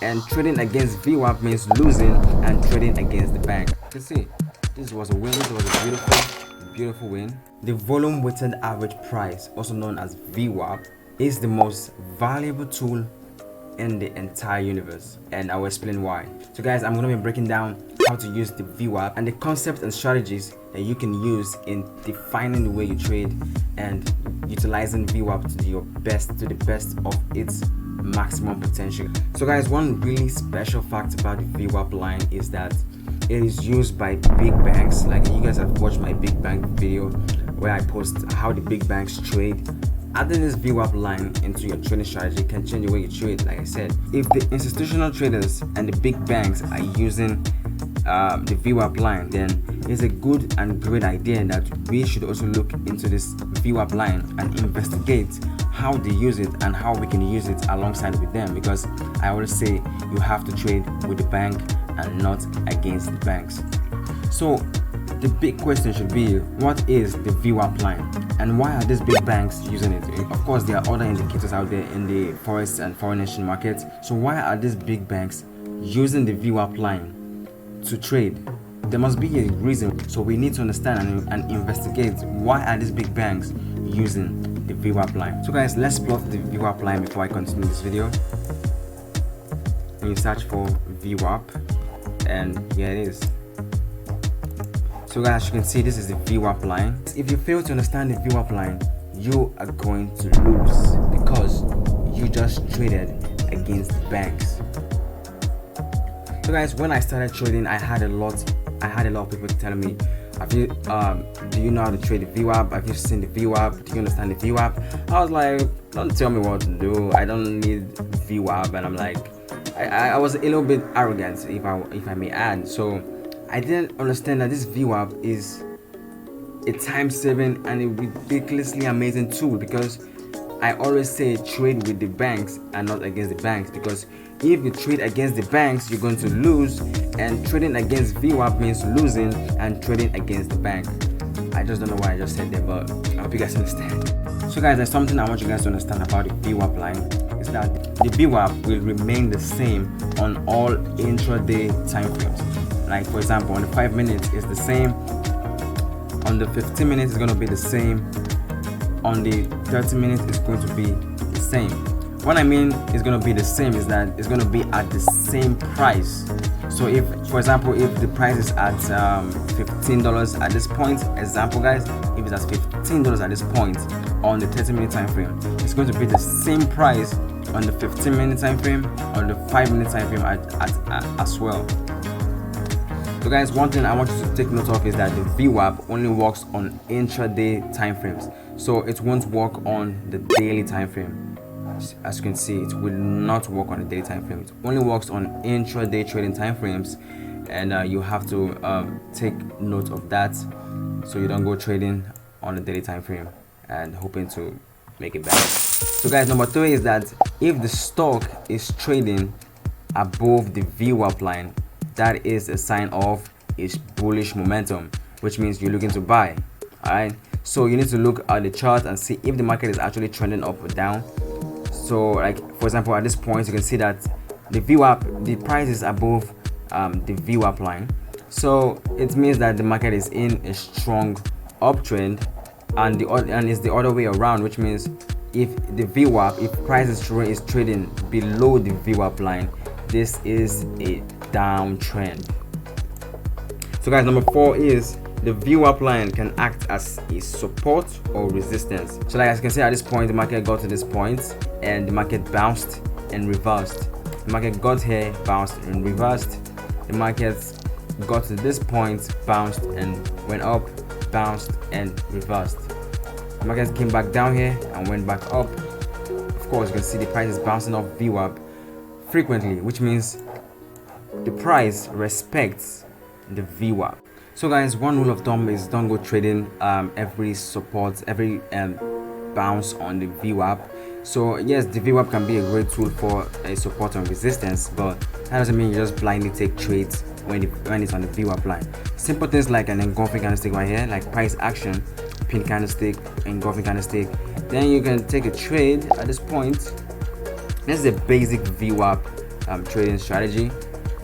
and trading against VWAP means losing, and trading against the bank. You can see this was a win. This was a beautiful win. The volume weighted average price, also known as VWAP, is the most valuable tool in the entire universe, and I will explain why. So guys, I'm going to be breaking down how to use the VWAP and the concepts and strategies that you can use in defining the way you trade and utilizing VWAP to the best of its maximum potential. So guys, one really special fact about the VWAP line is that it is used by big banks. Like, you guys have watched my big bank video where I post how the big banks trade. Adding this VWAP line into your trading strategy can change the way you trade. Like I said, if the institutional traders and the big banks are using the VWAP line, then it's a good and great idea that we should also look into this VWAP line and investigate how they use it and how we can use it alongside with them, because I always say you have to trade with the bank and not against the banks. So the big question should be, what is the VWAP line and why are these big banks using it? Of course, there are other indicators out there in the Forex and foreign exchange markets. So why are these big banks using the VWAP line to trade? There must be a reason. So we need to understand and investigate why are these big banks using the VWAP line. So guys, let's plot the VWAP line before I continue this video. And you search for VWAP, and here it is. So guys, as you can see, this is the VWAP line. If you fail to understand the VWAP line, you are going to lose because you just traded against the banks. So guys, when I started trading, I had a lot of people telling me, do you know how to trade the VWAP? Have you seen the VWAP? Do you understand the VWAP? I was like, don't tell me what to do. I don't need VWAP. And I'm like, I was a little bit arrogant, if I may add. So I didn't understand that this VWAP is a time-saving and a ridiculously amazing tool, because I always say trade with the banks and not against the banks, because if you trade against the banks, you're going to lose, and trading against VWAP means losing and trading against the bank. I just don't know why I just said that, but I hope you guys understand. So guys, there's something I want you guys to understand about the VWAP line, is that the VWAP will remain the same on all intraday time frames. Like, for example, on the 5 minutes is the same, on the 15 minutes is going to be the same, on the 30 minutes is going to be the same. What I mean is going to be the same is that it's going to be at the same price. So if, for example, if the price is at $15 at this point, example guys, if it's at $15 at this point on the 30-minute time frame, it's going to be the same price on the 15-minute time frame, on the 5-minute time frame as well. So guys, one thing I want you to take note of is that the VWAP only works on intraday time frames, so it won't work on the daily time frame. As you can see, it will not work on the daily time frame. It only works on intraday trading time frames, and you have to take note of that, so you don't go trading on the daily time frame and hoping to make it back. So guys, number 3 is that if the stock is trading above the VWAP line, that is a sign of its bullish momentum, which means you're looking to buy. Alright, so you need to look at the chart and see if the market is actually trending up or down. So, like, for example, at this point you can see that the VWAP, the price is above the VWAP line, so it means that the market is in a strong uptrend, and it's the other way around, which means if the VWAP, if price is trading below the VWAP line, this is a downtrend. So guys, number 4 is the VWAP line can act as a support or resistance. So like, as you can see, at this point the market got to this point and the market bounced and reversed. The market got here, bounced and reversed. The market got to this point, bounced and went up, bounced and reversed. The market came back down here and went back up. Of course, you can see the price is bouncing off VWAP frequently, which means the price respects the VWAP. So guys, one rule of thumb is don't go trading every support, every bounce on the VWAP. So yes, the VWAP can be a great tool for a support and resistance, but that doesn't mean you just blindly take trades when it's on the VWAP line. Simple things like an engulfing candlestick right here, like price action, pin candlestick, engulfing candlestick, then you can take a trade at this point. This is a basic VWAP trading strategy.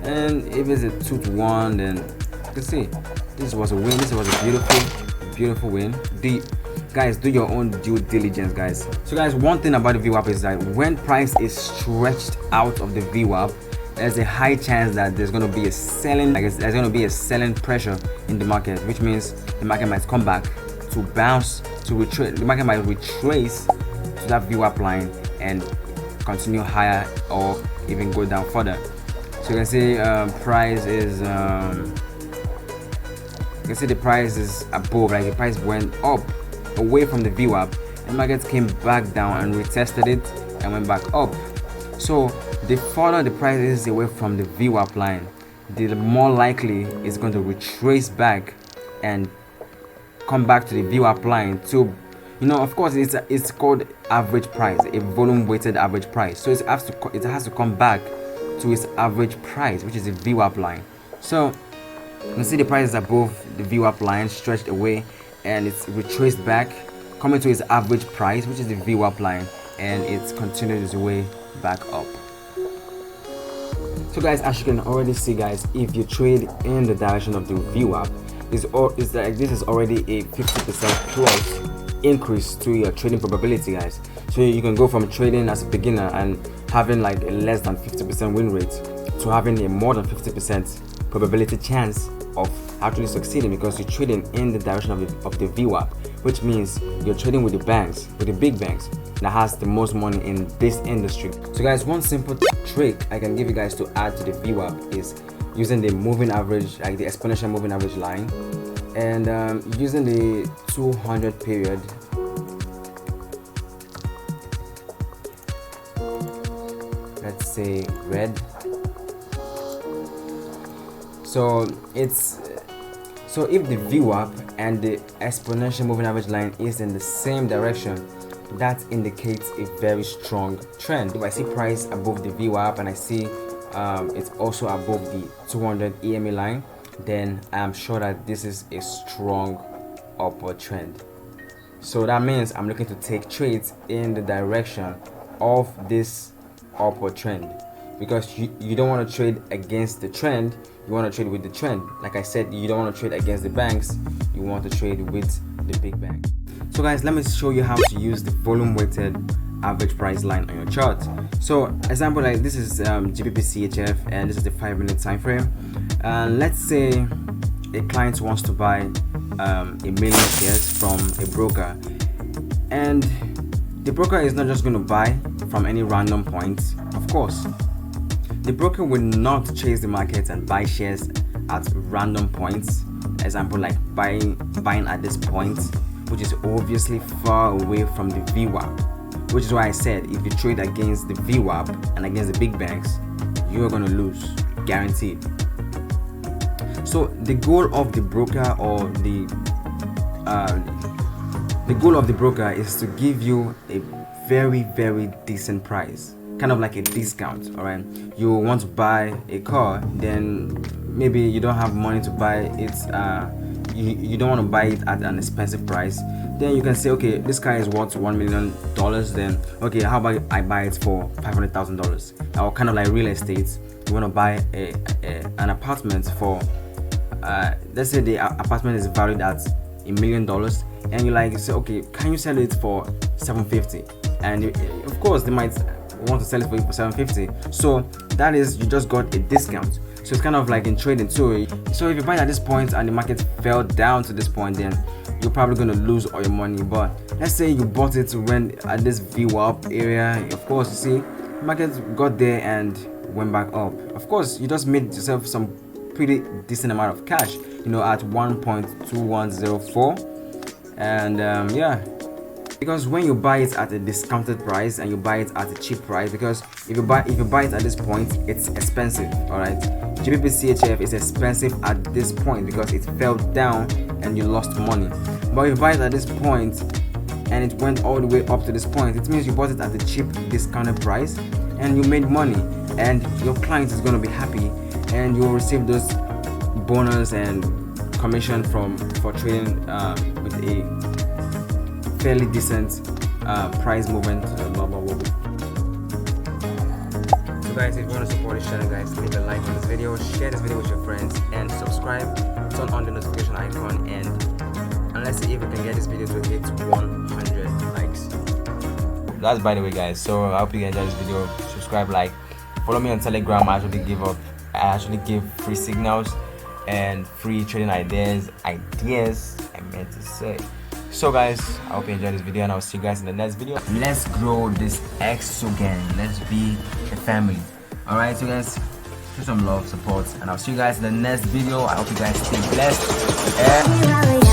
And if it's a 2-to-1, then you can see this was a win. This was a beautiful win. Guys, do your own due diligence, guys. So guys, one thing about the VWAP is that when price is stretched out of the VWAP, there's a high chance that there's going to be a selling, there's going to be a selling pressure in the market, which means the market might come back to bounce, to retrace. The market might retrace to that VWAP line and continue higher or even go down further. So you can see price is you can see the price is above, like the price went up away from the VWAP, and the market came back down and retested it and went back up. So the further the price is away from the VWAP line, the more likely it's going to retrace back and come back to the VWAP line. To, you know, of course, it's called average price, a volume weighted average price. So it has to come back to its average price, which is the VWAP line. So you can see the price is above the VWAP line, stretched away, and it's retraced back, coming to its average price, which is the VWAP line, and it's continued its way back up. So guys, as you can already see, guys, if you trade in the direction of the VWAP, this is already a 50% plus increase to your trading probability, guys. So you can go from trading as a beginner and having like a less than 50% win rate to having a more than 50% probability chance of actually succeeding, because you're trading in the direction of the VWAP, which means you're trading with the banks, with the big banks that has the most money in this industry. So guys, one simple trick I can give you guys to add to the VWAP is using the moving average, like the exponential moving average line, and using the 200 period. Let's say red. So if the VWAP and the exponential moving average line is in the same direction, that indicates a very strong trend. If I see price above the VWAP and I see it's also above the 200 EMA line, then I'm sure that this is a strong upward trend. So that means I'm looking to take trades in the direction of this upward trend, because you don't want to trade against the trend, you want to trade with the trend. Like I said, you don't want to trade against the banks, you want to trade with the big banks. So guys, let me show you how to use the volume weighted average price line on your chart. So example, like this is GBP CHF, and this is the 5-minute time frame. And let's say a client wants to buy 1,000,000 shares from a broker, and the broker is not just going to buy from any random point. Of course, the broker will not chase the market and buy shares at random points. Example, like buying at this point, which is obviously far away from the VWAP, which is why I said if you trade against the VWAP and against the big banks, you're going to lose, guaranteed. So the goal of the broker, or the goal of the broker is to give you a very decent price, kind of like a discount. All right, you want to buy a car, then maybe you don't have money to buy it, you don't want to buy it at an expensive price, then you can say, okay, this car is worth $1 million, then okay, how about I buy it for $500,000? Or kind of like real estate, you want to buy an apartment for let's say the apartment is valued at $1 million, and you say, okay, can you sell it for $750,000? And of course they might want to sell it for $750,000. So that is, you just got a discount. So it's kind of like in trading too. So if you buy at this point and the market fell down to this point, then you're probably going to lose all your money. But let's say you bought it when at this VWAP area, of course, you see, the market got there and went back up. Of course, you just made yourself some pretty decent amount of cash, you know, at 1.2104. And yeah, because when you buy it at a discounted price and you buy it at a cheap price, because if you buy it at this point, it's expensive. All right, GBP CHF is expensive at this point because it fell down and you lost money. But if you buy it at this point and it went all the way up to this point, it means you bought it at a cheap discounted price and you made money, and your client is going to be happy, and you will receive those bonus and commission for trading with a fairly decent price movement. So guys, if you want to support this channel, guys, leave a like on this video, share this video with your friends, and subscribe. Turn on the notification icon, and let's see if we can get this video to hit 100 likes. That's by the way, guys. So I hope you enjoyed this video. Subscribe, like, follow me on Telegram. I actually give free signals and free trading ideas I meant to say. So guys, I hope you enjoyed this video, and I'll see you guys in the next video. Let's grow this XO gang. Let's be a family. Alright, so guys, show some love, support, and I'll see you guys in the next video. I hope you guys stay blessed and